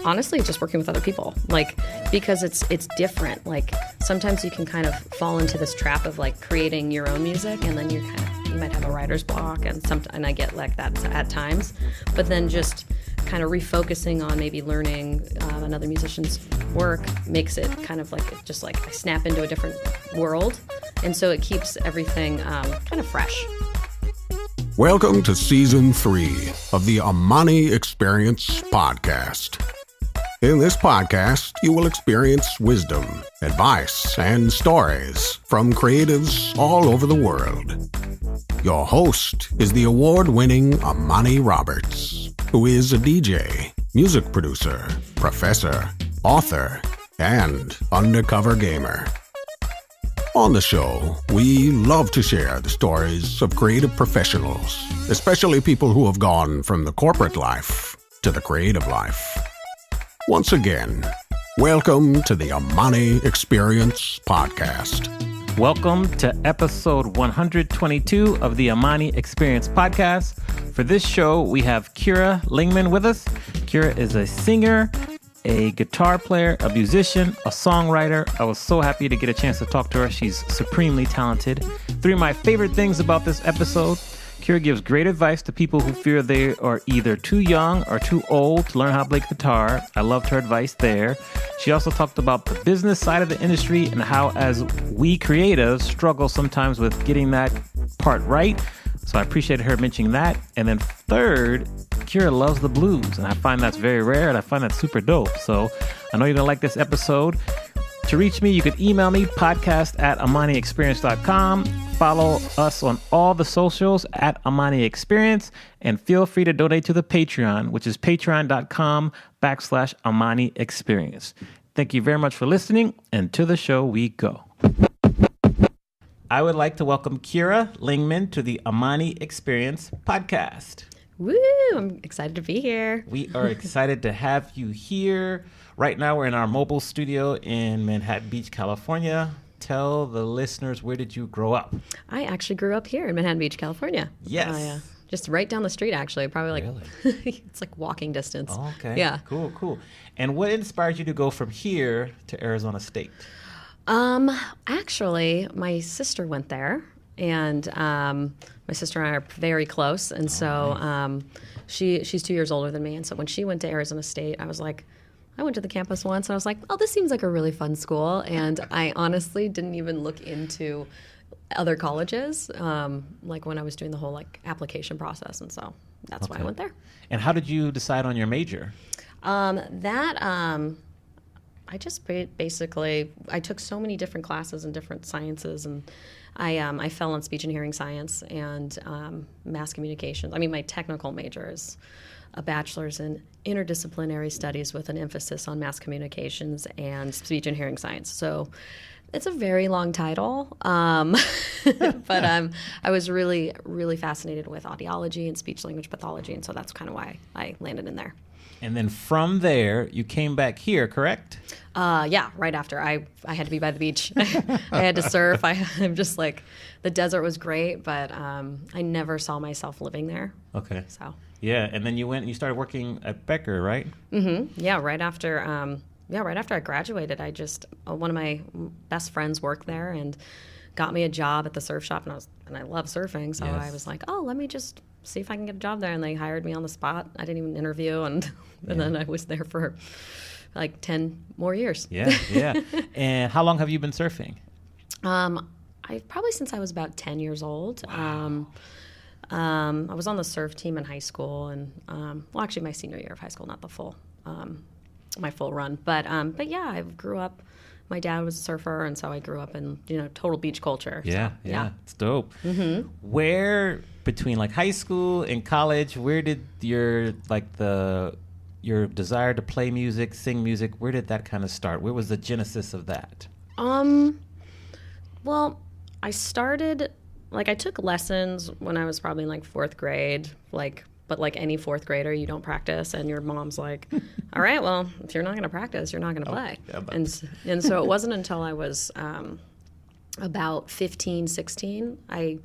honestly, just working with other people, like, because it's different. Like, sometimes you can kind of fall into this trap of like creating your own music, and then you might have a writer's block, and I get like that at times. But then just kind of refocusing on maybe learning another musician's work makes it kind of like just like I snap into a different world, and so it keeps everything kind of fresh. Welcome to Season 3 of the Amani Experience podcast. In this podcast, you will experience wisdom, advice, and stories from creatives all over the world. Your host is the award-winning Amani Roberts, who is a DJ, music producer, professor, author, and undercover gamer. On the show, we love to share the stories of creative professionals, especially people who have gone from the corporate life to the creative life. Once again, welcome to the Amani Experience podcast. Welcome to episode 122 of the Amani Experience podcast. For this show, we have Kira Lingman with us. Kira is a singer, a guitar player, a musician, a songwriter. I was so happy to get a chance to talk to her. She's supremely talented. 3 of my favorite things about this episode: Kira gives great advice to people who fear they are either too young or too old to learn how to play guitar. I loved her advice there. She also talked about the business side of the industry and how, as we creatives, struggle sometimes with getting that part right. So I appreciated her mentioning that. And then third, Kira loves the blues, and I find that's very rare, and I find that super dope. So I know you're going to like this episode. To reach me, you could email me, podcast@amaniexperience.com. Follow us on all the socials at Amani Experience, and feel free to donate to the Patreon, which is patreon.com/Amani Experience. Thank you very much for listening, and to the show we go. I would like to welcome Kira Lingman to the Amani Experience podcast. Woo! I'm excited to be here. We are excited to have you here. Right now, we're in our mobile studio in Manhattan Beach, California. Tell the listeners, where did you grow up? I actually grew up here in Manhattan Beach, California. Yes. Just right down the street, actually. Probably like, Really? it's like walking distance. Oh, okay. Yeah. Cool. And what inspired you to go from here to Arizona State? Actually, my sister went there, and my sister and I are very close, and she's 2 years older than me, and so when she went to Arizona State, I went to the campus once, and I was like, oh, this seems like a really fun school, and I honestly didn't even look into other colleges, like when I was doing the whole like application process, and so that's why I went there. And how did you decide on your major? I just basically, I took so many different classes in different sciences, and I fell on speech and hearing science and mass communications. I mean, my technical major is a bachelor's in interdisciplinary studies with an emphasis on mass communications and speech and hearing science. So it's a very long title, but I was really, really fascinated with audiology and speech-language pathology, and so that's kind of why I landed in there. And then from there, you came back here, correct? Yeah, right after. I had to be by the beach. I had to surf. I'm just like, the desert was great, but I never saw myself living there. Okay. So. Yeah, and then you went and you started working at Becker, right? Mm-hmm. Yeah, right after I graduated, one of my best friends worked there and got me a job at the surf shop, and I love surfing, so I was like, oh, let me just see if I can get a job there, and they hired me on the spot. I didn't even interview, and then I was there for like 10 more years. Yeah. And how long have you been surfing? Probably since I was about 10 years old. Wow. I was on the surf team in high school, and actually my senior year of high school, not the full my full run. But yeah, I grew up. My dad was a surfer, and so I grew up in total beach culture. Yeah, so, it's dope. Mm-hmm. Where between like high school and college, where did your desire to play music, sing music, where did that kind of start? Where was the genesis of that? Well, I started, I took lessons when I was probably in like 4th grade, but like any 4th grader, you don't practice, and your mom's like, all right, well, if you're not going to practice, you're not going to play. And so it wasn't until I was about 15, 16, I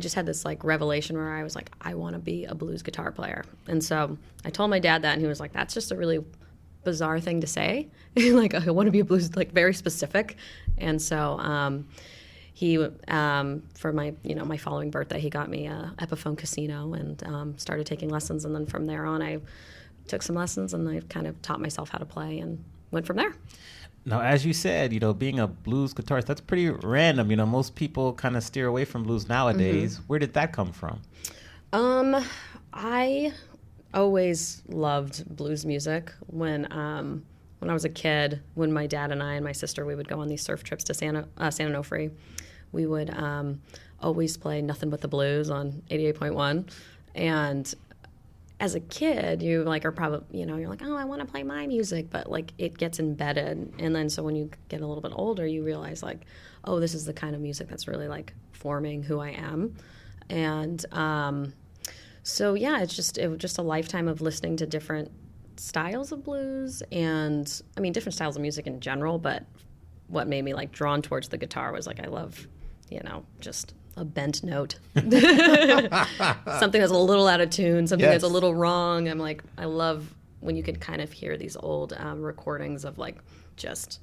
just had this like revelation where I was like, I want to be a blues guitar player. And so I told my dad that, and he was like, that's just a really bizarre thing to say. Like, I want to be a blues, like very specific. And so he, for my, my following birthday, he got me a Epiphone Casino and started taking lessons. And then from there on, I took some lessons and I kind of taught myself how to play and went from there. Now, as you said, being a blues guitarist, that's pretty random. Most people kind of steer away from blues nowadays. Where did that come from? I always loved blues music. When I was a kid, when my dad and I and my sister, we would go on these surf trips to San Onofre, we would always play Nothing But the Blues on 88.1. And as a kid, you like are probably, you're like, oh, I want to play my music, but like it gets embedded. And then so when you get a little bit older, you realize like, oh, this is the kind of music that's really like forming who I am. And so yeah, it was just a lifetime of listening to different styles of blues and different styles of music in general. But what made me like drawn towards the guitar was like I love, just a bent note, something that's a little out of tune, something that's a little wrong. I'm like, I love when you can kind of hear these old recordings of like just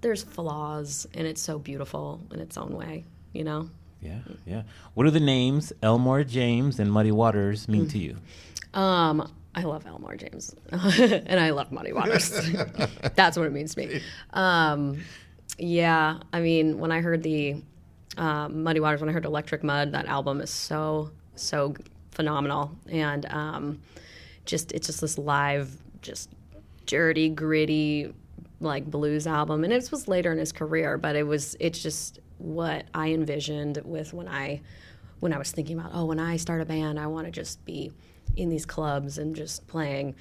there's flaws and it's so beautiful in its own way, Yeah. What do the names Elmore James and Muddy Waters mean to you? I love Elmore James and I love Muddy Waters. That's what it means to me. Yeah, when I heard the Muddy Waters, when I heard Electric Mud, that album is so phenomenal. And it's just this live, just dirty, gritty, like blues album. And it was later in his career, but it's just what I envisioned with when I was thinking about, when I start a band, I want to just be in these clubs and just playing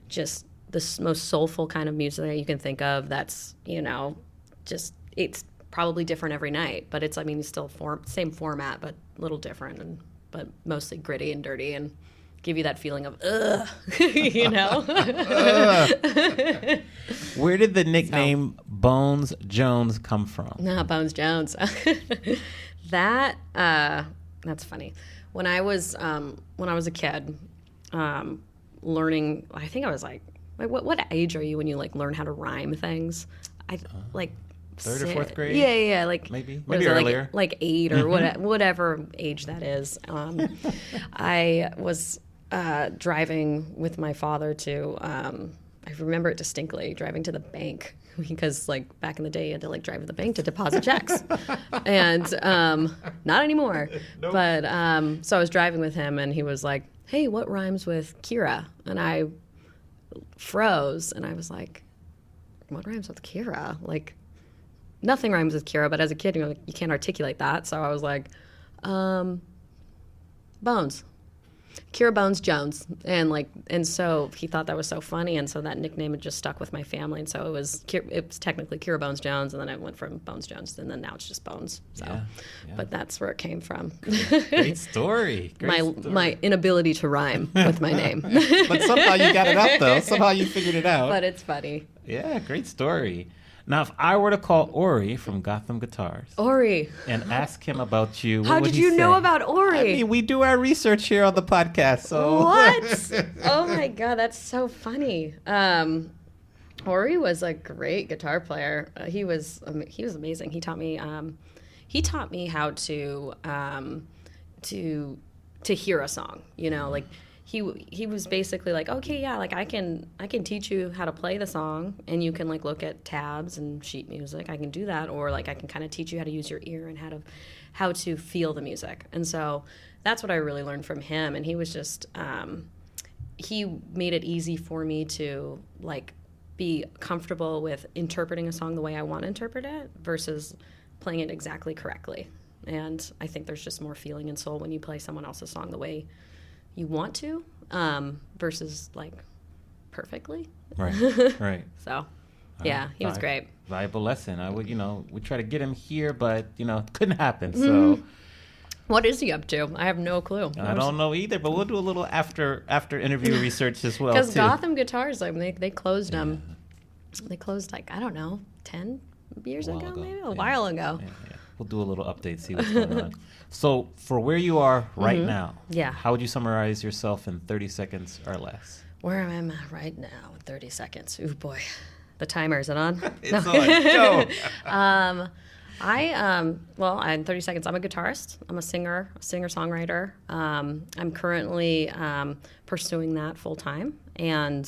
just the most soulful kind of music that you can think of. That's, just it's probably different every night, but it's still same format, but a little different, but mostly gritty and dirty and give you that feeling of ugh, Where did the nickname Bones Jones come from? Bones Jones. That's funny. When I was a kid, learning, I think I was like what age are you when you like learn how to rhyme things? Third or fourth grade? Yeah, like maybe earlier, like 8 or whatever age that is. I was driving with my father to. I remember it distinctly, driving to the bank because like back in the day you had to like drive to the bank to deposit checks, and not anymore. Nope. But so I was driving with him, and he was like, "Hey, what rhymes with Kira?" And I froze, and I was like, "What rhymes with Kira?" Like. Nothing rhymes with Kira, but as a kid, you can't articulate that. So I was like, Bones. Kira Bones Jones. And so he thought that was so funny, and so that nickname had just stuck with my family. And so it was technically Kira Bones Jones, and then I went from Bones Jones, and then now it's just Bones. So, yeah. But that's where it came from. Great story. My inability to rhyme with my name. But somehow you got it out, though. Somehow you figured it out. But it's funny. Yeah, great story. Now, if I were to call Ori from Gotham Guitars, and ask him about you, what how would did he you say? know about Ori? We do our research here on the podcast. So what? Oh my God, that's so funny. Ori was a great guitar player. He was amazing. He taught me how to hear a song. Like. He was basically like, okay, yeah, like I can teach you how to play the song, and you can like look at tabs and sheet music. I can do that, or like I can kind of teach you how to use your ear and how to feel the music. And so that's what I really learned from him. And he was just he made it easy for me to like be comfortable with interpreting a song the way I want to interpret it versus playing it exactly correctly. And I think there's just more feeling and soul when you play someone else's song the way you want to, versus like perfectly. Right. So, yeah, he was great. Valuable lesson. I would, we try to get him here, but it couldn't happen. So, what is he up to? I have no clue. I don't know either, but we'll do a little after interview research as well. Because Gotham Guitars, they closed them. They closed 10 years ago, maybe a while ago. Yeah. We'll do a little update, see what's going on. So for where you are right now, yeah, how would you summarize yourself in 30 seconds or less? Where am I right now? 30 seconds. Ooh, boy. The timer, is it on? It's on. Go. Well, in 30 seconds, I'm a guitarist. I'm a singer-songwriter. I'm currently pursuing that full time. And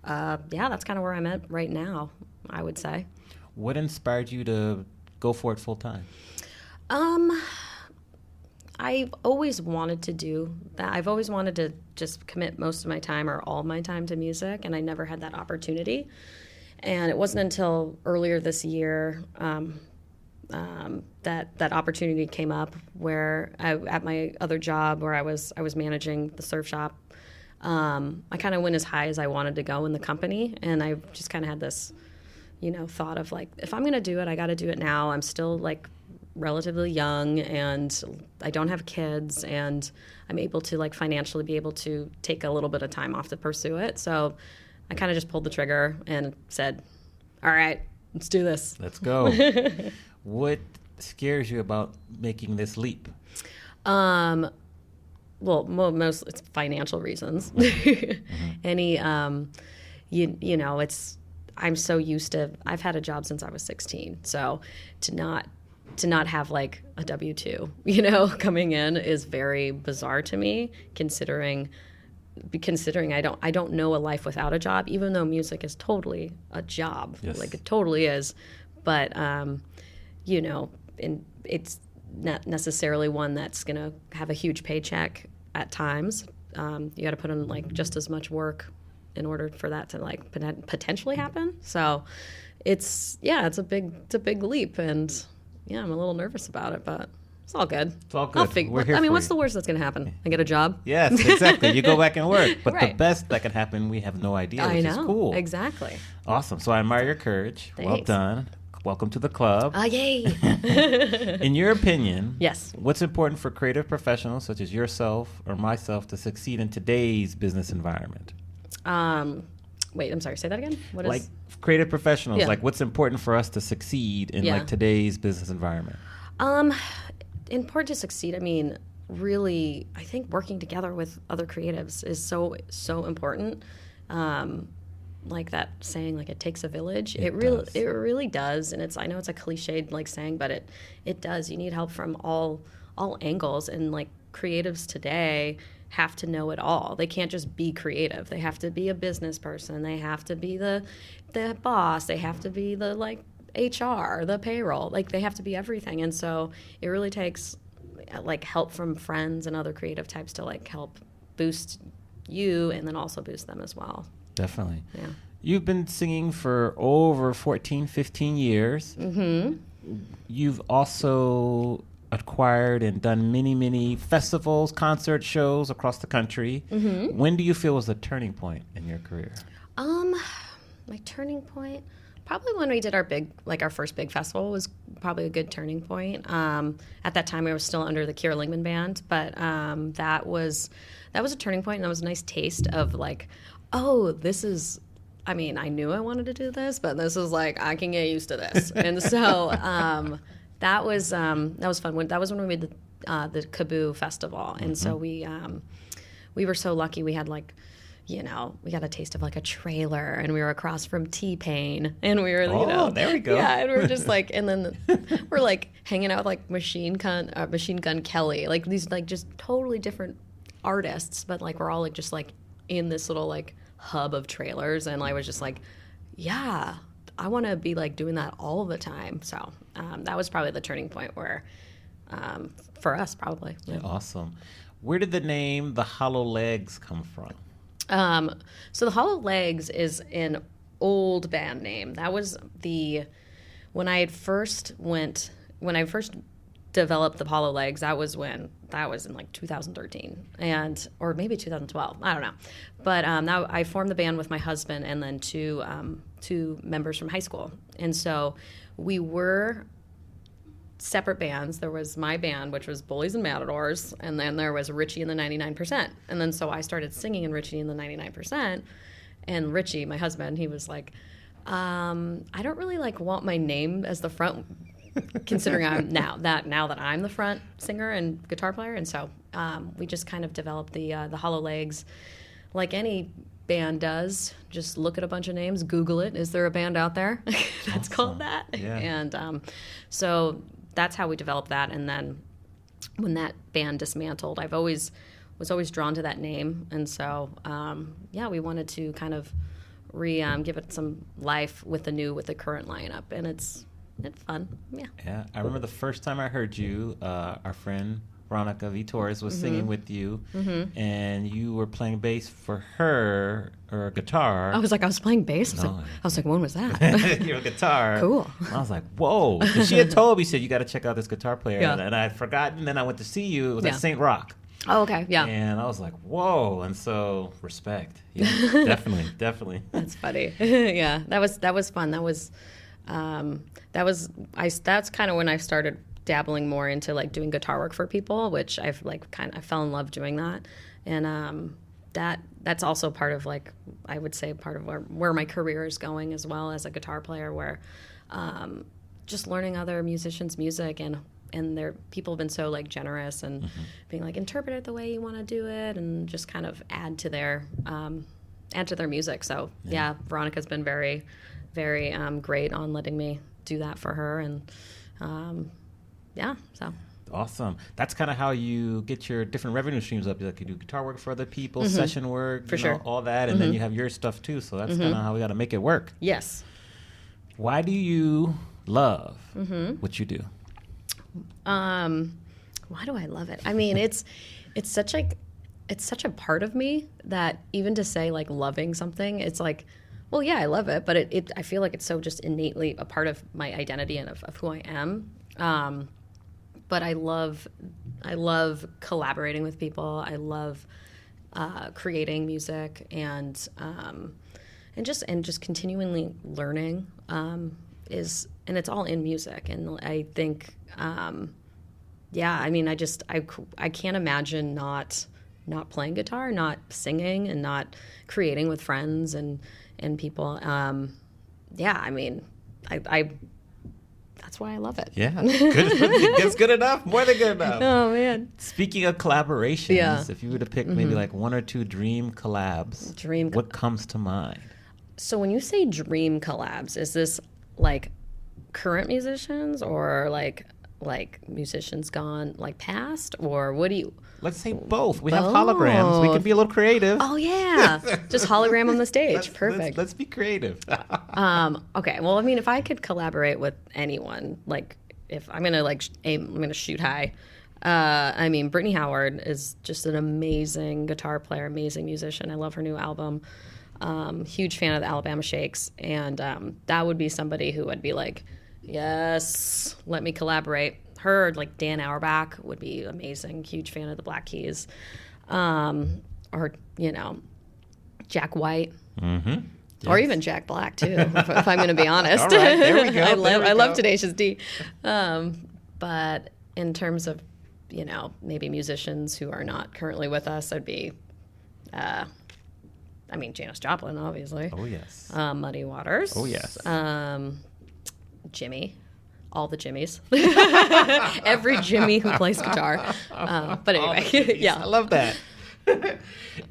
that's kind of where I'm at right now, I would say. What inspired you to go for it full time? I've always wanted to do that. I've always wanted to just commit most of my time or all my time to music, and I never had that opportunity. And it wasn't until earlier this year that opportunity came up where at my other job where I was managing the surf shop. I kind of went as high as I wanted to go in the company, and I just kind of had this, thought of like, if I'm going to do it, I got to do it now. I'm still like relatively young, and I don't have kids, and I'm able to like financially be able to take a little bit of time off to pursue it. So I kind of just pulled the trigger and said, all right, let's do this. Let's go. What scares you about making this leap? Well, most it's financial reasons. Any, it's, I'm so used to, I've had a job since I was 16. So to not have like a W-2, coming in is very bizarre to me, considering I don't know a life without a job, even though music is totally a job. Yes. Like it totally is. But, it's not necessarily one that's going to have a huge paycheck at times. You got to put in like just as much work in order for that to like potentially happen. So it's a big leap, and I'm a little nervous about it, but it's all good. It's all good. We're here what's for the you. worst that's going to happen? I get a job? Yes, exactly. You go back and work. But Right. the best that can happen, we have no idea, which is cool. Exactly. Awesome. So I admire your courage. Well Thanks. done. Welcome to the club. Yay. In your opinion, Yes. what's important for creative professionals such as yourself or myself to succeed in today's business environment? Wait, I'm sorry. Say that again. What is Like creative professionals, Yeah. like what's important for us to succeed in like today's business environment? important to succeed? I mean, really, I think working together with other creatives is so important. Like that saying, like it takes a village. It really does. And I know it's a cliched like saying, but it does. You need help from all angles, and like creatives today have to know it all. They can't just be creative. They have to be a business person. They have to be the boss. They have to be the like HR, the payroll. Like they have to be everything. And so it really takes like help from friends and other creative types to like help boost you and then also boost them as well. Definitely. Yeah. You've been singing for over 14, 15 years. Mm-hmm. You've also acquired and done many festivals, concert shows across the country. Mm-hmm. When do you feel was the turning point in your career? My turning point, probably when we did our first big festival was probably a good turning point. At that time, I was still under the Lingman band, but that was a turning point, and that was a nice taste of like, oh, this is. I mean, I knew I wanted to do this, but this is like I can get used to this, and so that was fun. That was when we made the Kaboo Festival, and so we were so lucky. We had like, we got a taste of like a trailer, and we were across from T-Pain, and we were, there we go. Yeah, and we were just like, and then we're like hanging out with like Machine Gun Kelly, like these like just totally different artists, but like we're all like just like in this little like hub of trailers, and I was just like, yeah, I want to be like doing that all the time. So that was probably the turning point where for us probably. Yeah. Awesome. Where did the name The Hollow Legs come from? So the Hollow Legs is an old band name. That was when I first developed the Hollow Legs. That was in like 2013 or maybe 2012. I don't know. But now I formed the band with my husband and then two members from high school. And so we were separate bands. There was my band, which was Bullies and Matadors, and then there was Richie and the 99%. And then so I started singing in Richie and the 99%. And Richie, my husband, he was like, I don't really like want my name as the front, considering I'm now that I'm the front singer and guitar player. And so we just kind of developed the Hollow Legs, like any band does. Just look at a bunch of names, Google it. Is there a band out there that's called that? Yeah. And so that's how we developed that. And then when that band dismantled, was always drawn to that name. And so, we wanted to kind of give it some life with the current lineup. And it's fun. Yeah. Yeah. I remember the first time I heard you, our friend Veronica Vitores was singing with you, and you were playing bass for her, or guitar. I was playing bass. I was like, when was that? Your guitar. Cool. I was like, whoa. And she had told me, she said, you got to check out this guitar player. Yeah. And I had forgotten, and then I went to see you. It was at St. Rock. Oh, okay. Yeah. And I was like, whoa. And so, respect. Yeah, definitely. That's funny. Yeah, that was fun. That's kind of when I started dabbling more into like doing guitar work for people, which I fell in love doing that. And that's also part of, like, I would say part of where my career is going as well as a guitar player, where just learning other musicians' music, and people have been so like generous and being like, interpret it the way you want to do it, and just kind of add to their music. So yeah, Veronica's been very, very great on letting me do that for her, and so awesome. That's kind of how you get your different revenue streams up. Like, you do guitar work for other people, session work, for sure, all that, and then you have your stuff too. So that's kind of how we got to make it work. Yes. Why do you love what you do? Why do I love it? I mean, it's such a part of me that even to say like loving something, it's like, well, yeah, I love it, but I feel like it's so just innately a part of my identity and of who I am. But I love collaborating with people. I love creating music and just continually learning and it's all in music. And I think I mean, I can't imagine not playing guitar, not singing, and not creating with friends and people. I mean, I that's why I love it. Yeah, it's good enough, more than good enough. Oh man! Speaking of collaborations, if you were to pick maybe like one or two dream collabs, what comes to mind? So when you say dream collabs, is this like current musicians or like musicians gone like past, or what do you? Let's say both. We have holograms. We can be a little creative. Oh yeah, just hologram on the stage. Perfect. Let's be creative. Okay. Well, I mean, if I could collaborate with anyone, like if I'm gonna I'm gonna shoot high. I mean, Brittany Howard is just an amazing guitar player, amazing musician. I love her new album. Huge fan of the Alabama Shakes, and that would be somebody who would be like, yes, let me collaborate. Her, like Dan Auerbach, would be amazing. Huge fan of the Black Keys, or Jack White, or even Jack Black too. if I'm going to be honest, all right, there we go. I love Tenacious D, but in terms of maybe musicians who are not currently with us, I'd be. I mean, Janis Joplin, obviously. Oh, yes. Muddy Waters. Oh, yes. Jimmy. All the Jimmys. Every Jimmy who plays guitar. But anyway, yeah. I love that.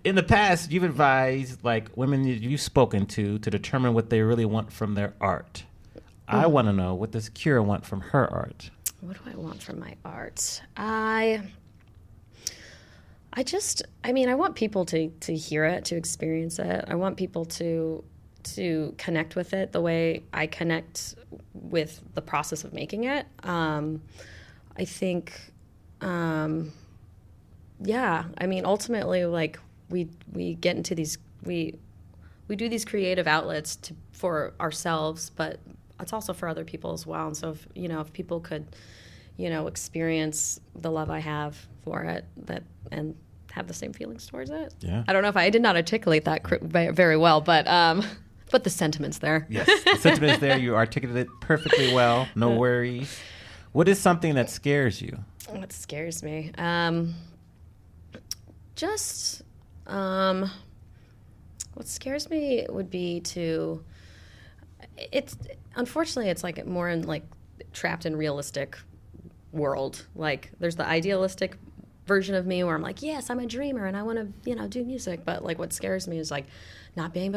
In the past, you've advised like women you've spoken to determine what they really want from their art. I want to know, what does Kira want from her art? What do I want from my art? I want people to hear it, to experience it. I want people to connect with it the way I connect with the process of making it. I think, I mean, ultimately, like we get into these, we do these creative outlets for ourselves, but it's also for other people as well. And so if people could, experience the love I have for it, and have the same feelings towards it. Yeah. I don't know if I did not articulate that very well, but the sentiment's there. Yes, the sentiment's there. You articulated it perfectly well. No worries. What is something that scares you? What scares me? What scares me would be unfortunately, it's like more in like trapped in realistic world. Like there's the idealistic version of me where I'm like, yes, I'm a dreamer and I want to, do music. But like what scares me is like not being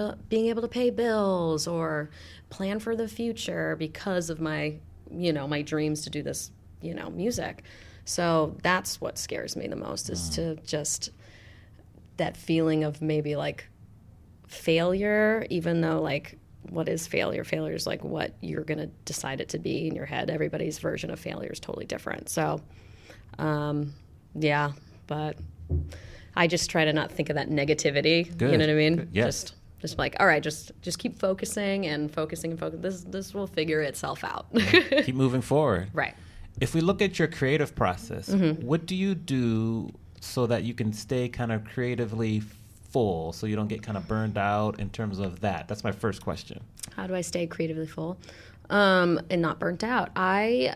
able to pay bills or plan for the future because of my, my dreams to do this, music. So that's what scares me the most is to just that feeling of maybe like failure, even though like what is failure? Failure is like what you're going to decide it to be in your head. Everybody's version of failure is totally different. So, yeah, but I just try to not think of that negativity. Good. You know what I mean? Good. Yes. Just like, all right, just keep focusing and focusing. This will figure itself out. Keep moving forward. Right. If we look at your creative process, Mm-hmm. what do you do so that you can stay kind of creatively full so you don't get kind of burned out in terms of that? That's my first question. How do I stay creatively full and not burnt out? I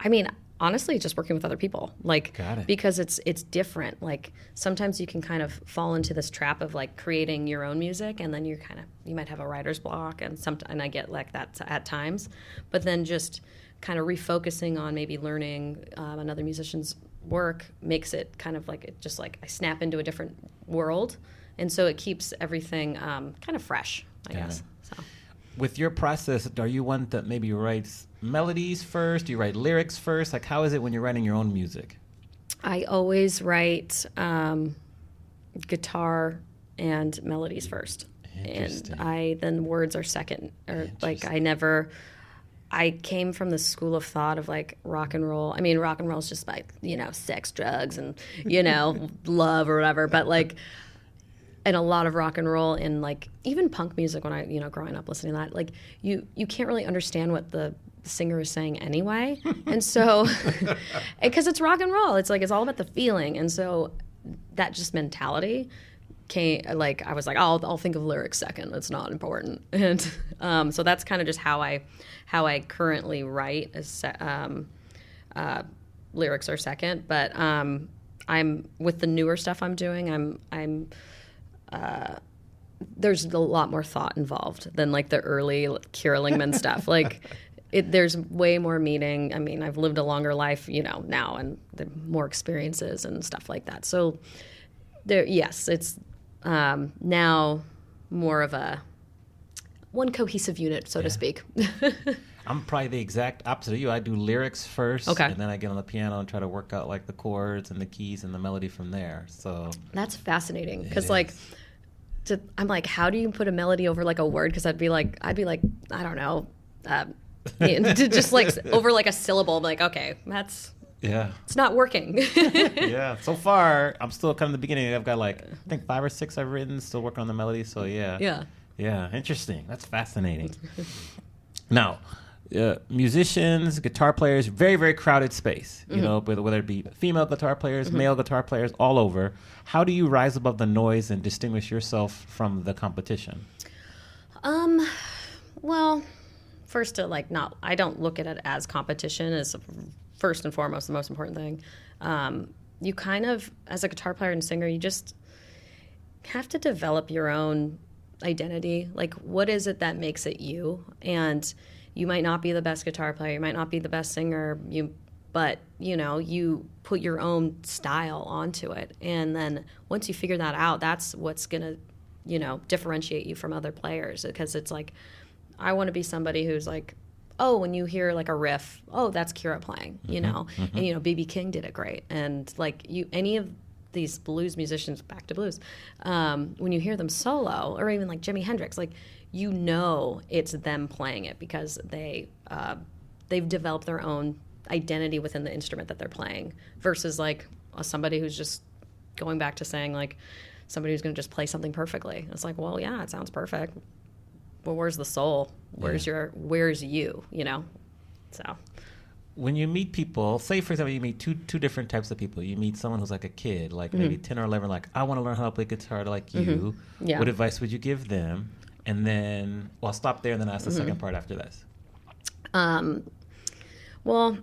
mean, honestly, just working with other people, like, Got it. because it's different. Like sometimes you can kind of fall into this trap of like creating your own music, and then you might have a writer's block, and I get like that at times. But then just kind of refocusing on maybe learning another musician's work makes it kind of like it just like I snap into a different world, and so it keeps everything kind of fresh, I guess. So. With your process, are you one that maybe writes melodies first? Do you write lyrics first? Like, how is it when you're writing your own music? I always write guitar and melodies first, and then words are second. Or like I came from the school of thought of like rock and roll. I mean, rock and roll is just like sex, drugs, and love or whatever. But like, and a lot of rock and roll and like even punk music when I growing up listening to that, like you can't really understand what the singer is saying anyway, and so because it's rock and roll, it's all about the feeling, and so that just mentality came. Like I was like, I'll think of lyrics second. It's not important, and so that's kind of just how I currently write. Lyrics are second, but I'm with the newer stuff I'm doing. There's a lot more thought involved than like the early Kira Lingman stuff. Like there's way more meaning. I mean, I've lived a longer life, now, and the more experiences and stuff like that. So it's now more of a one cohesive unit, so to speak. I'm probably the exact opposite of you. I do lyrics first, okay, and then I get on the piano and try to work out like the chords and the keys and the melody from there. So that's fascinating because I'm like, how do you put a melody over like a word? Because I'd be like, I don't know, just like over like a syllable. I'm like, okay, it's not working. Yeah. So far, I'm still kind of in the beginning. I've got like I think 5 or 6 I've written, still working on the melody. So yeah. Interesting. That's fascinating. Now, musicians, guitar players, very, very crowded space, whether it be female guitar players, male guitar players, all over. How do you rise above the noise and distinguish yourself from the competition? Well, first I don't look at it as competition as first and foremost the most important thing. You kind of, as a guitar player and singer, you just have to develop your own identity. Like, what is it that makes it you? And you might not be the best guitar player, you might not be the best singer, but you put your own style onto it, and then once you figure that out, that's what's gonna differentiate you from other players. Because it's like, I want to be somebody who's like, oh, when you hear like a riff, oh, that's Kira playing, and B.B. King did it great, and like any of these blues musicians, back to blues, when you hear them solo, or even like Jimi Hendrix, like it's them playing it because they've developed their own identity within the instrument that they're playing, versus like somebody who's just going back to saying like somebody who's going to just play something perfectly. It's like, well, yeah, it sounds perfect, but where's the soul? Where's you? So. When you meet people, say for example, you meet two different types of people. You meet someone who's like a kid, like maybe 10 or 11, like, I want to learn how to play guitar like you. Yeah. What advice would you give them? And then, I'll stop there and then ask the second part after this. Well,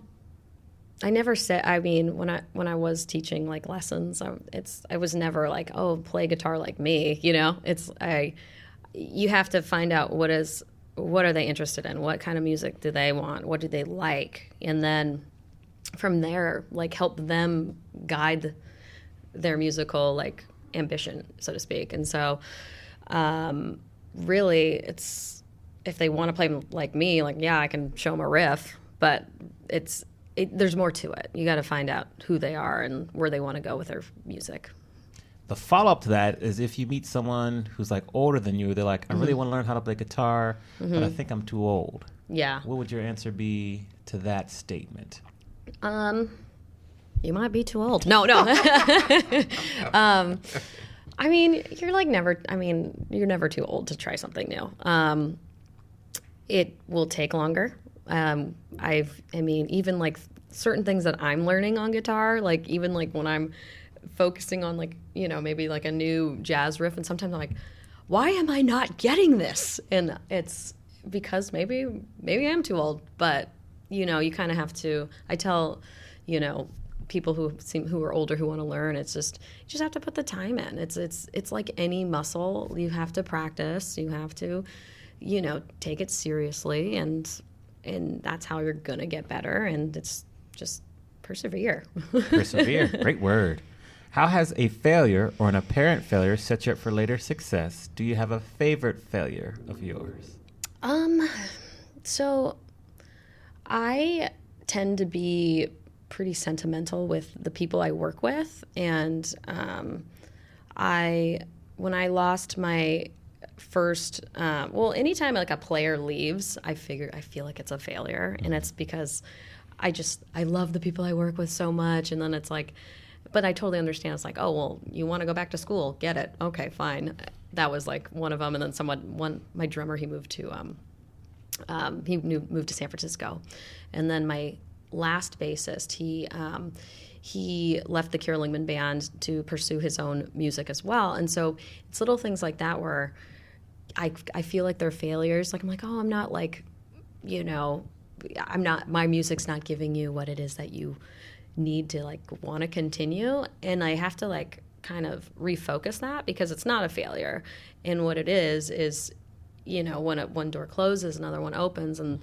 I never said, I mean, when I was teaching like lessons, I was never like, oh, play guitar like me, you have to find out what are they interested in? What kind of music do they want? What do they like? And then from there, like help them guide their musical like ambition, so to speak. And so really it's, if they want to play like me, like, yeah, I can show them a riff, but there's more to it. You got to find out who they are and where they want to go with their music. The follow-up to that is if you meet someone who's like older than you, they're like, I really want to learn how to play guitar, but I think I'm too old. Yeah. What would your answer be to that statement? You might be too old. No. I mean, you're never too old to try something new. It will take longer. Even like certain things that I'm learning on guitar, like even like when I'm focusing on like, maybe like a new jazz riff, and sometimes I'm like, why am I not getting this? And it's because maybe I am too old, but you kind of have to, I tell, people who are older who want to learn, it's just, you just have to put the time in. It's like any muscle. You have to practice. You have to, take it seriously, and that's how you're going to get better. And it's just persevere. Persevere. Great word. How has a failure or an apparent failure set you up for later success? Do you have a favorite failure of yours? So I tend to be pretty sentimental with the people I work with, and when I lost my first, anytime like a player leaves, I feel like it's a failure, and it's because I love the people I work with so much, and then it's like, but I totally understand. It's like, oh, well, you want to go back to school, get it, okay, fine. That was like one of them, and then my drummer, he moved to moved to San Francisco, and then my last bassist, he left the Lingman band to pursue his own music as well. And so it's little things like that where I feel like they're failures. Like I'm like, oh, I'm not like, my music's not giving you what it is that you need to like want to continue. And I have to like kind of refocus that, because it's not a failure. And what it is when one door closes, another one opens, and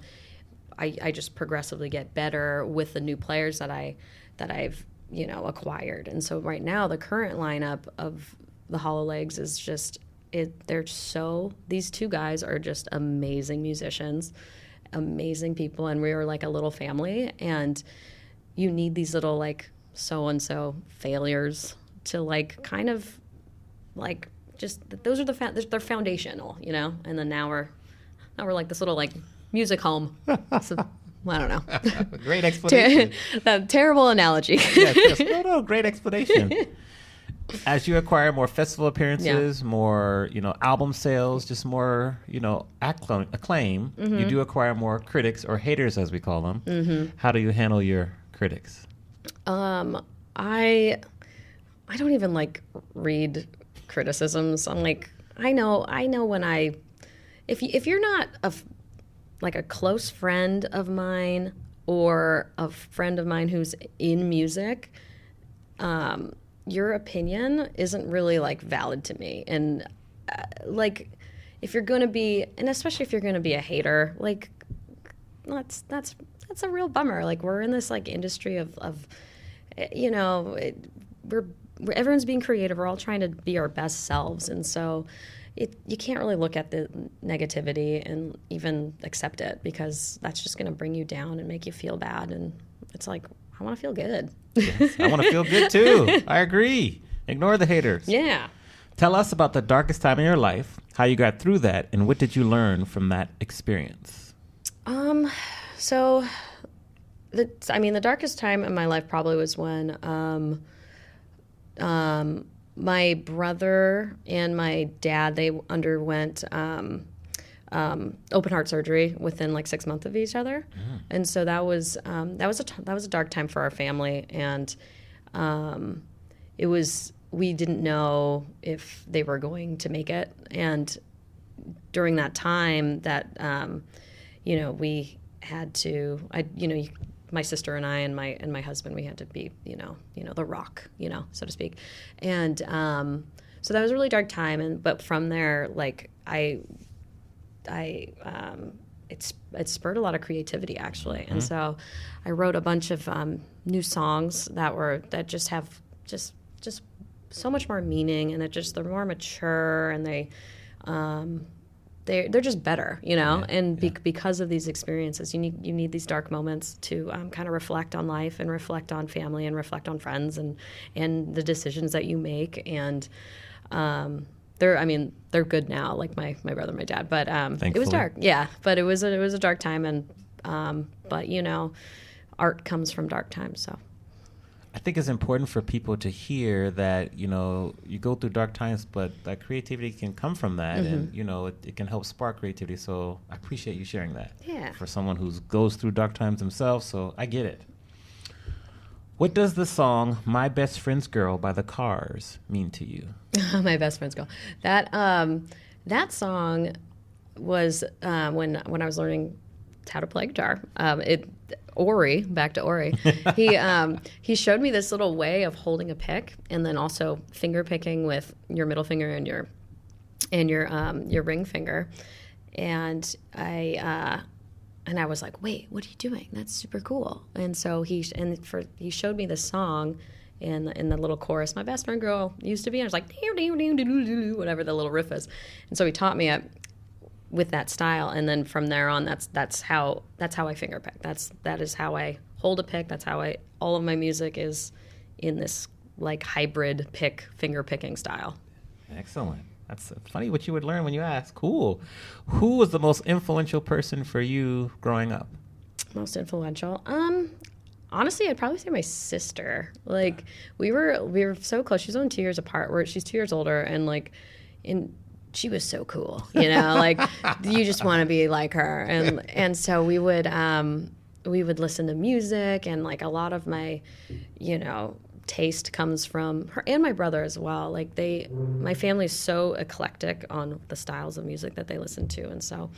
I just progressively get better with the new players that I've acquired. And so right now the current lineup of the Hollow Legs is just these two guys are just amazing musicians, amazing people, and we are like a little family. And you need these little like so and so failures to like kind of like just those are they're foundational, and then now we're like this little like music home. So, I don't know. Great explanation. That terrible analogy. Yes. No, great explanation. As you acquire more festival appearances, more, album sales, just more, acclaim, you do acquire more critics, or haters as we call them. Mm-hmm. How do you handle your critics? I don't even like read criticisms. I'm like, I know when if you're not like a close friend of mine or a friend of mine who's in music, your opinion isn't really like valid to me. And like if you're going to be, and especially if you're going to be a hater, like that's a real bummer. Like we're in this like industry of everyone's being creative. We're all trying to be our best selves. And so you can't really look at the negativity and even accept it, because that's just going to bring you down and make you feel bad. And it's like, I want to feel good. Yes, I want to feel good too. I agree. Ignore the haters. Yeah. Tell us about the darkest time in your life, how you got through that, and what did you learn from that experience? So the darkest time in my life probably was when my brother and my dad, they underwent open heart surgery within like 6 months of each other. And so that was a dark time for our family. And we didn't know if they were going to make it. And during that time that, we had to, my sister and I and my husband, we had to be, the rock, so to speak. And so that was a really dark time. But from there, like I it spurred a lot of creativity actually. And so I wrote a bunch of new songs that just have just so much more meaning, and they're more mature, and they're just better, and because of these experiences, you need these dark moments to kind of reflect on life and reflect on family and reflect on friends and the decisions that you make. And they're good now, like my brother and my dad, but it was dark. Yeah, but it was a dark time, and but art comes from dark times, so. I think it's important for people to hear that, you go through dark times, but that creativity can come from that. And, it can help spark creativity. So I appreciate you sharing that. Yeah. For someone who goes through dark times themselves. So I get it. What does the song My Best Friend's Girl by the Cars mean to you? My Best Friend's Girl. That song was when I was learning how to play guitar. Back to Ori. He showed me this little way of holding a pick, and then also finger picking with your middle finger and your ring finger. And I was like, wait, what are you doing? That's super cool. And so he showed me this song in the little chorus. My best friend girl used to be. I was like, whatever the little riff is. And so he taught me it with that style, and then from there on, that's how I finger pick. That is how I hold a pick. That's how all of my music is in this like hybrid finger picking style. Excellent. That's funny what you would learn when you ask. Cool. Who was the most influential person for you growing up? Most influential? Honestly, I'd probably say my sister. Like we were so close. She's only 2 years apart. She's 2 years older, and she was so cool, like you just want to be like her. And so we would listen to music, and like a lot of my, taste comes from her and my brother as well. Like my family is so eclectic on the styles of music that they listen to. And so,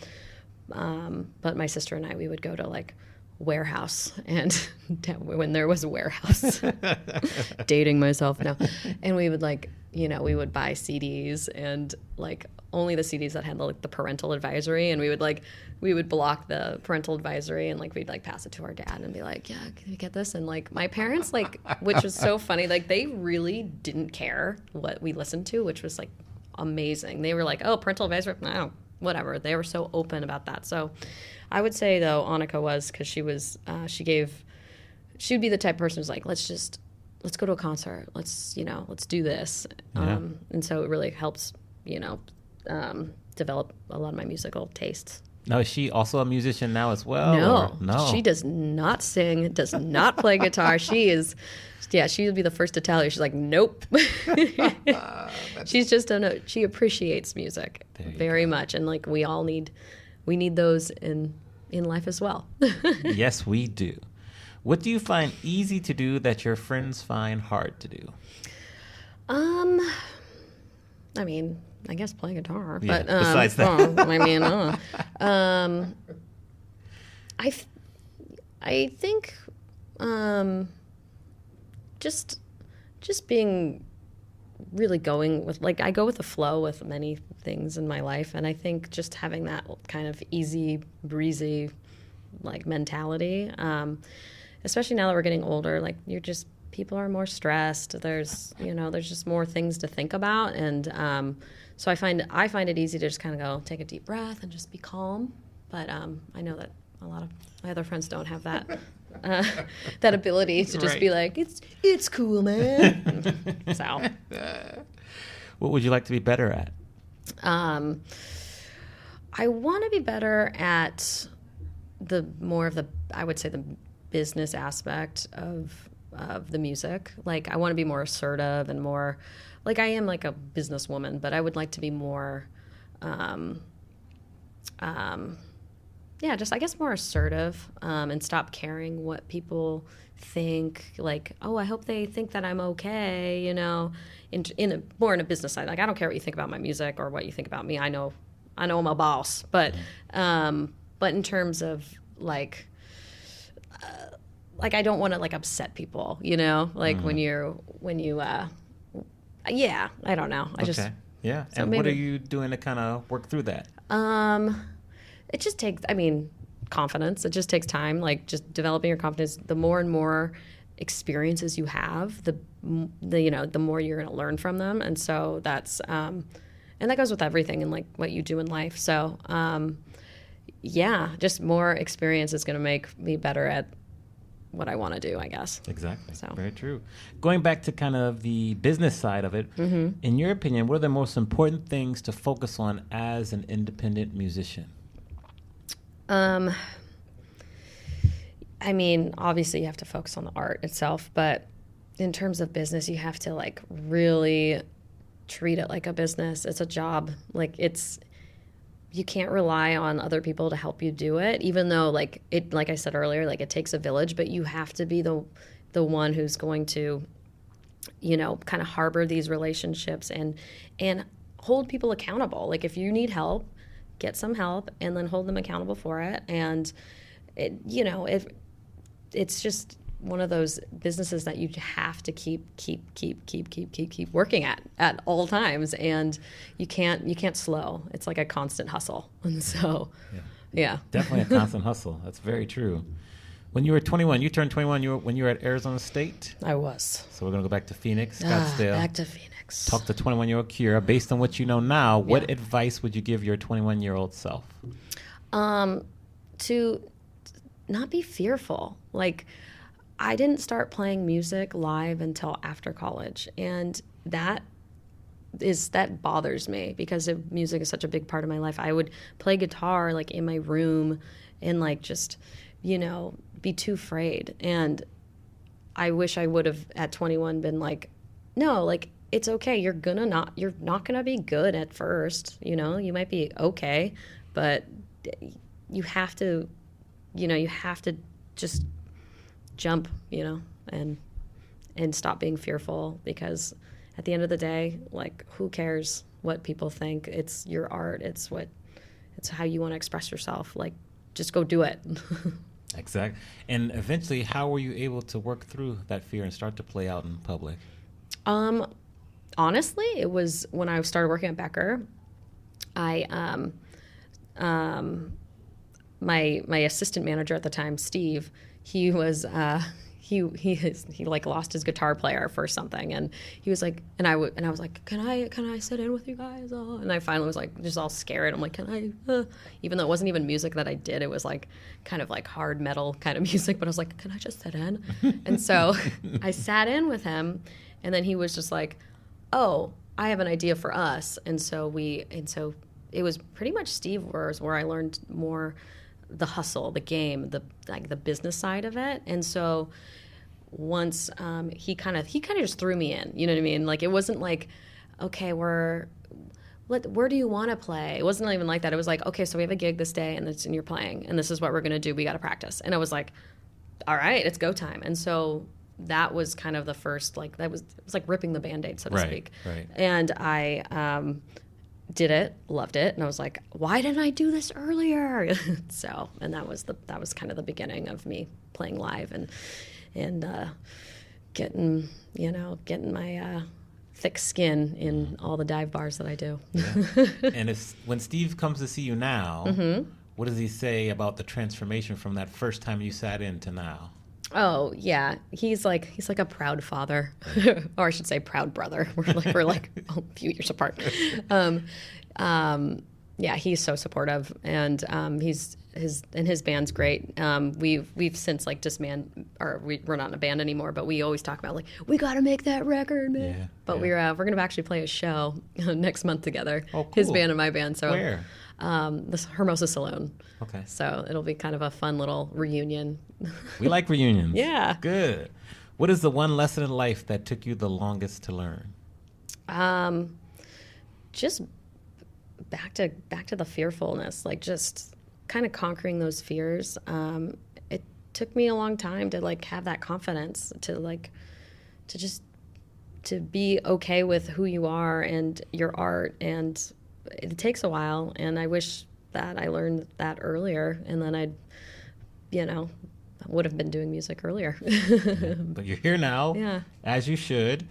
but my sister and I, we would go to like Warehouse, and when there was a Warehouse, dating myself now, and we would we would buy CDs, and like only the CDs that had the parental advisory, and we would block the parental advisory, and we'd pass it to our dad and be like, yeah, can we get this? And my parents, which was so funny, they really didn't care what we listened to, which was amazing. They were like, oh, parental advisory, no, whatever. They were so open about that. So I would say though, Annika was, because she would be the type of person who's like, let's go to a concert. Let's do this. Yeah. And so it really helps, develop a lot of my musical tastes. Now, is she also a musician now as well? No, she does not sing, does not play guitar. She would be the first to tell you. She's like, nope. She's just she appreciates music very much. And we need those in life as well. Yes, we do. What do you find easy to do that your friends find hard to do? I guess play guitar. Yeah, but besides that. I think just being really going with, I go with the flow with many things in my life, and I think just having that kind of easy breezy mentality, especially now that we're getting older, people are more stressed. There's just more things to think about, and so I find it easy to just kind of go take a deep breath and just be calm. But I know that a lot of my other friends don't have that that ability to just be like, it's cool, man. So, what would you like to be better at? I want to be better at I would say the business aspect of the music. I want to be more assertive and more, I am a businesswoman, but I would like to be more, just I guess more assertive, and stop caring what people think. I hope they think that I'm okay, more in a business side. I don't care what you think about my music or what you think about me. I know I'm a boss, but in terms of I don't want to upset people, when you I don't know. So and what are you doing to kind of work through that? it just takes, confidence. It just takes time, like just developing your confidence. The more and more experiences you have, the more you're going to learn from them. And so that's, and that goes with everything and like what you do in life. So, just more experience is going to make me better at what I want to do, I guess. Exactly. So. Very true. Going back to kind of the business side of it, in your opinion, what are the most important things to focus on as an independent musician? Obviously you have to focus on the art itself, but in terms of business, you have to like really treat it like a business. It's a job. You can't rely on other people to help you do it, even though like I said earlier, like it takes a village, but you have to be the one who's going to, kind of harbor these relationships and hold people accountable. Like if you need help, get some help and then hold them accountable for it. And it's just one of those businesses that you have to keep working at all times, and you can't slow. It's like a constant hustle. And so yeah. Definitely a constant hustle. That's very true. When you were 21, you turned 21 when you were at Arizona State? I was. So we're going to go back to Phoenix, Scottsdale. Back to Phoenix. Talk to 21-year-old Kira. Based on what you know now, what advice would you give your 21-year-old self? To not be fearful. Like, I didn't start playing music live until after college, and that bothers me because music is such a big part of my life. I would play guitar like in my room and like just, be too afraid. And I wish I would have at 21 been like, no, like it's okay. You're not gonna be good at first. You might be okay, but you have to just jump, and stop being fearful, because at the end of the day, like, who cares what people think? It's your art. It's how you want to express yourself. Like, just go do it. Exactly. And eventually, how were you able to work through that fear and start to play out in public? Honestly, it was when I started working at Becker. My assistant manager at the time, Steve, he was he like lost his guitar player for something, and he was like, and I was like, can I sit in with you guys? And I finally was like, just all scared. I'm like, can I? Even though it wasn't even music that I did, it was like kind of like hard metal kind of music. But I was like, can I just sit in? And so I sat in with him, and then he was just like, oh, I have an idea for us. And so it was pretty much Steve where I learned more the hustle, the game, the business side of it. And so once he kind of just threw me in, you know what I mean? Like, it wasn't like, okay, where do you want to play? It wasn't even like that. It was like, okay, so we have a gig this day and you're playing, and this is what we're going to do. We got to practice. And I was like, all right, it's go time. And so that was kind of the first, like, it was like ripping the Band-Aid, so to speak. Right. And I did it, loved it, and I was like, why didn't I do this earlier? So, and that was kind of the beginning of me playing live and getting my thick skin in all the dive bars that I do. Yeah. And when Steve comes to see you now, what does he say about the transformation from that first time you sat in to now? Oh yeah, he's like a proud father, or I should say proud brother. We're like a few years apart. Yeah, he's so supportive, and his band's great. We've since like disbanded, or we're not in a band anymore, but we always talk about like, we got to make that record, man. Yeah, but we're gonna actually play a show next month together. Oh, cool. His band and my band. So where? The Hermosa Saloon. Okay. So it'll be kind of a fun little reunion. We like reunions. Yeah. Good. What is the one lesson in life that took you the longest to learn? Just back to the fearfulness, like just kind of conquering those fears. It took me a long time to like have that confidence to be okay with who you are and your art, and it takes a while, and I wish that I learned that earlier, and then I would have been doing music earlier. But you're here now, yeah, as you should.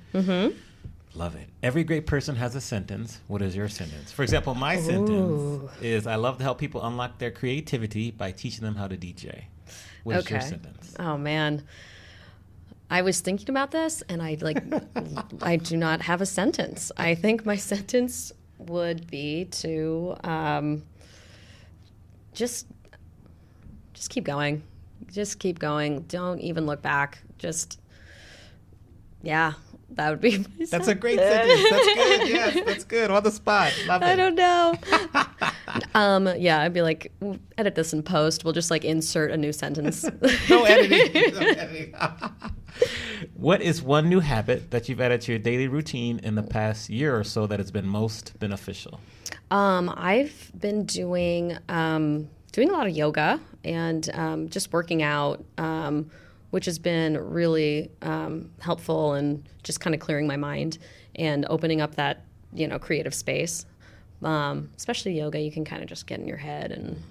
Love it. Every great person has a sentence. What is your sentence? For example, my sentence is, I love to help people unlock their creativity by teaching them how to DJ. What is your sentence? Oh, man. I was thinking about this, and I do not have a sentence. I think my sentence would be to just keep going. Just keep going. Don't even look back. That would be my sentence. That's a great sentence. That's good. Yes, that's good. On the spot. Love it. I don't know. I'd be like, edit this in post. We'll just insert a new sentence. No editing. No editing. What is one new habit that you've added to your daily routine in the past year or so that has been most beneficial? I've been doing a lot of yoga and just working out, which has been really helpful and just kind of clearing my mind and opening up that, creative space. Especially yoga, you can kind of just get in your head. And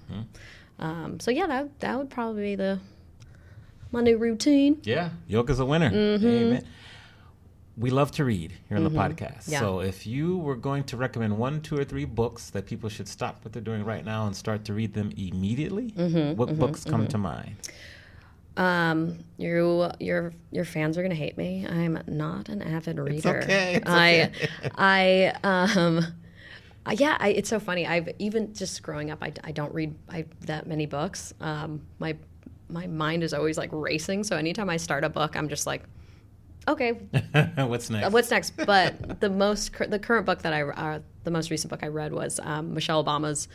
that would probably be my new routine. Yeah, yoga's a winner. Mm-hmm. Amen. We love to read here on the podcast. Yeah. So if you were going to recommend 1, 2, or 3 books that people should stop what they're doing right now and start to read them immediately, what books come to mind? Your fans are gonna hate me. I'm not an avid reader. It's okay. It's so funny. I've even just growing up, I don't read that many books. My mind is always racing. So anytime I start a book, I'm just like, okay, what's next? What's next? But the current book that the most recent book I read was Michelle Obama's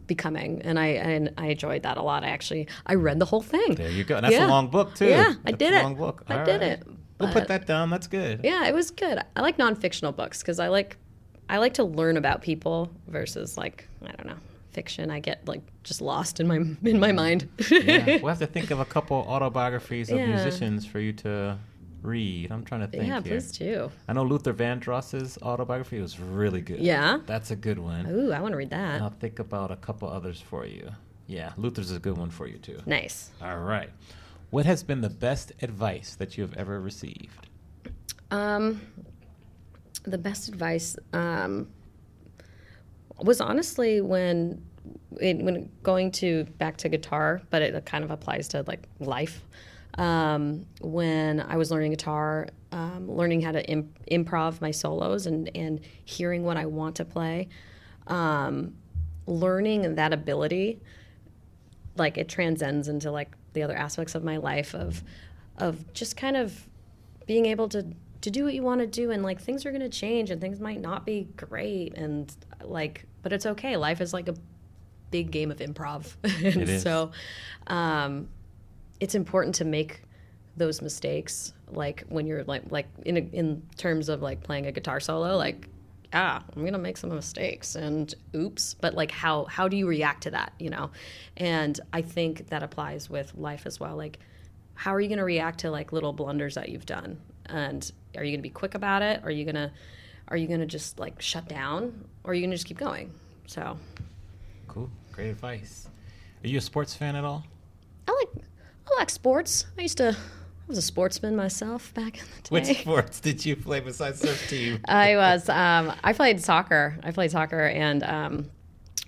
Becoming, and I enjoyed that a lot. I read the whole thing. There you go. And that's a long book too. Yeah, I did it. Long book. I did it. We'll put that down. That's good. Yeah, it was good. I like nonfictional books because I like to learn about people versus I don't know, fiction. I get just lost in my mind. Yeah, we'll have to think of a couple autobiographies of musicians for you to read. I'm trying to think. Yeah, here. please do. I know Luther Vandross's autobiography was really good. Yeah? That's a good one. Ooh, I want to read that. And I'll think about a couple others for you. Yeah, Luther's a good one for you too. Nice. All right. What has been the best advice that you have ever received? The best advice was honestly when going back to guitar, but it kind of applies to life. When I was learning guitar, learning how to improv my solos and hearing what I want to play, learning that ability, it transcends into the other aspects of my life of just kind of being able to do what you want to do, and things are going to change and things might not be great, and but it's okay. Life is a big game of improv. And it is. So it's important to make those mistakes, when you're in terms of playing a guitar solo, I'm gonna make some mistakes and oops, but how do you react to that, and I think that applies with life as well. How are you gonna react to little blunders that you've done, and are you gonna be quick about it? Are you gonna just shut down, or are you gonna just keep going? So Cool, great advice. Are you a sports fan at all? I like sports. I was a sportsman myself back in the day. Which sports did you play besides surf team? I played soccer. And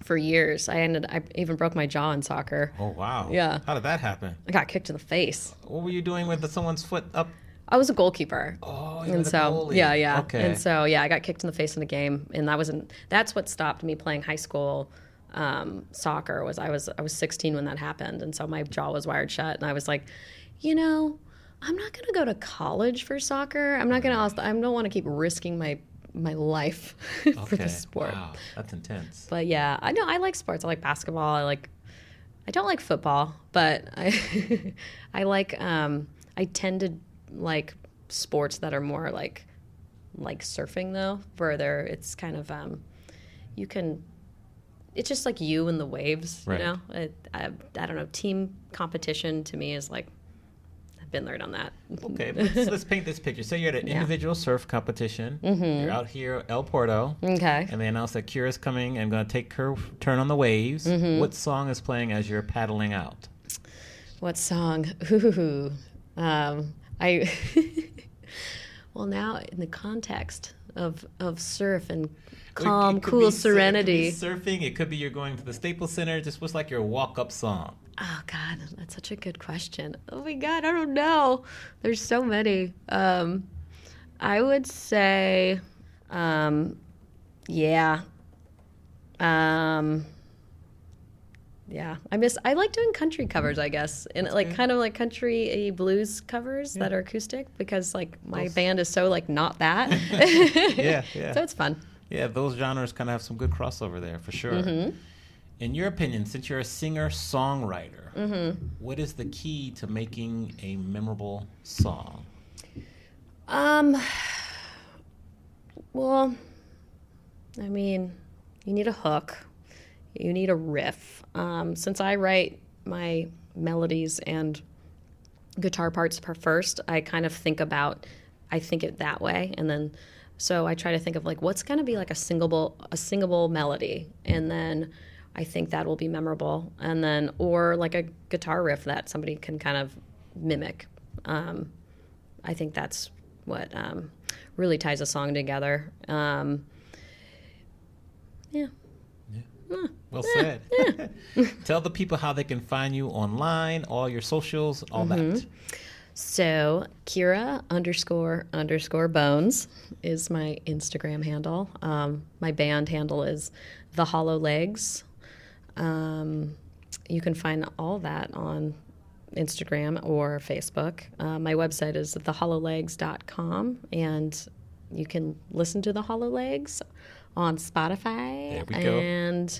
for years I even broke my jaw in soccer. Oh, wow. Yeah. How did that happen? I got kicked in the face. What were you doing with someone's foot up? I was a goalkeeper. Oh, you were the goalie. Yeah. Okay. And so, I got kicked in the face in a game, and that's what stopped me playing high school soccer. Was I was 16 when that happened, and so my jaw was wired shut, and I was like, I'm not going to go to college for soccer. I don't want to keep risking my life for the sport. Wow, that's intense. But yeah, I know I like sports. I like basketball. I don't like football, but I I tend to like sports that are more like surfing though, where it's kind of it's just like you and the waves, right. I don't know. Team competition to me is I've been there on that. Okay, let's paint this picture. Say you're at an individual surf competition. Mm-hmm. You're out here at El Porto. Okay. And they announce that Kira's coming and going to take her turn on the waves. Mm-hmm. What song is playing as you're paddling out? What song? Ooh. Well, now in the context of surf and calm, cool serenity. It could be surfing. It could be you're going to the Staples Center. Just what's like your walk-up song? Oh, God, that's such a good question. Oh, my God, I don't know. There's so many. I would say, yeah. Yeah, I like doing country covers, I guess, and kind of like country blues covers that are acoustic, because like my band is so like not that. Yeah. So it's fun. Yeah, those genres kind of have some good crossover there for sure. Mm-hmm. In your opinion, since you're a singer-songwriter, what is the key to making a memorable song? Well, I mean, you need a hook. You need a riff. Since I write my melodies and guitar parts first, I kind of think it that way, and then so I try to think of like what's going to be like a singable melody, and then I think that will be memorable, and then or like a guitar riff that somebody can kind of mimic. I think that's what really ties a song together. Yeah. Well said. Tell the people how they can find you online, all your socials, all that. So Kira__Bones is my Instagram handle. My band handle is The Hollow Legs. You can find all that on Instagram or Facebook. My website is thehollowlegs.com, and you can listen to The Hollow Legs on Spotify. There we go. And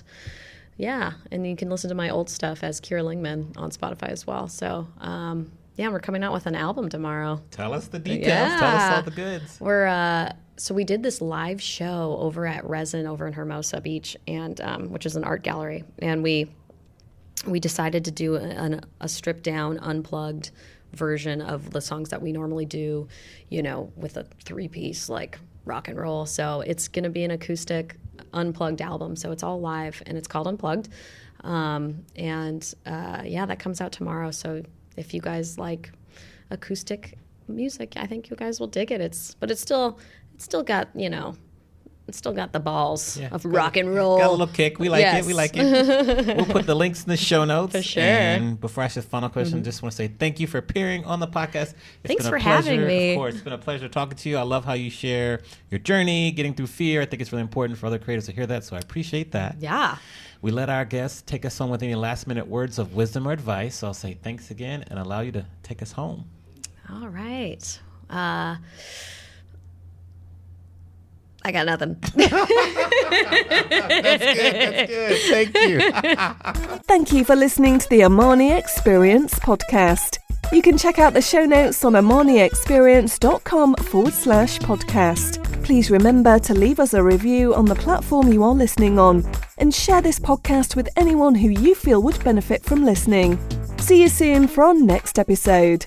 yeah, and you can listen to my old stuff as Kira Lingman on Spotify as well. So yeah, we're coming out with an album tomorrow. Tell us the details. Yeah. Tell us all the goods. So we did this live show over at Resin over in Hermosa Beach, and which is an art gallery, and we decided to do a stripped down, unplugged version of the songs that we normally do, with a 3-piece like rock and roll. So it's going to be an acoustic unplugged album. So it's all live, and it's called Unplugged. That comes out tomorrow. So if you guys like acoustic music, I think you guys will dig it. It's still got, it's still got the balls of rock and roll. Got a little kick. We like it. We like it. We'll put the links in the show notes. For sure. And before I ask the final question, just want to say thank you for appearing on the podcast. Thanks for having me. Of course, it's been a pleasure talking to you. I love how you share your journey, getting through fear. I think it's really important for other creators to hear that, so I appreciate that. Yeah. We let our guests take us home with any last-minute words of wisdom or advice. So I'll say thanks again and allow you to take us home. All right. I got nothing. That's good. Thank you. Thank you for listening to the Amani Experience podcast. You can check out the show notes on amaniexperience.com/podcast. Please remember to leave us a review on the platform you are listening on, and share this podcast with anyone who you feel would benefit from listening. See you soon for our next episode.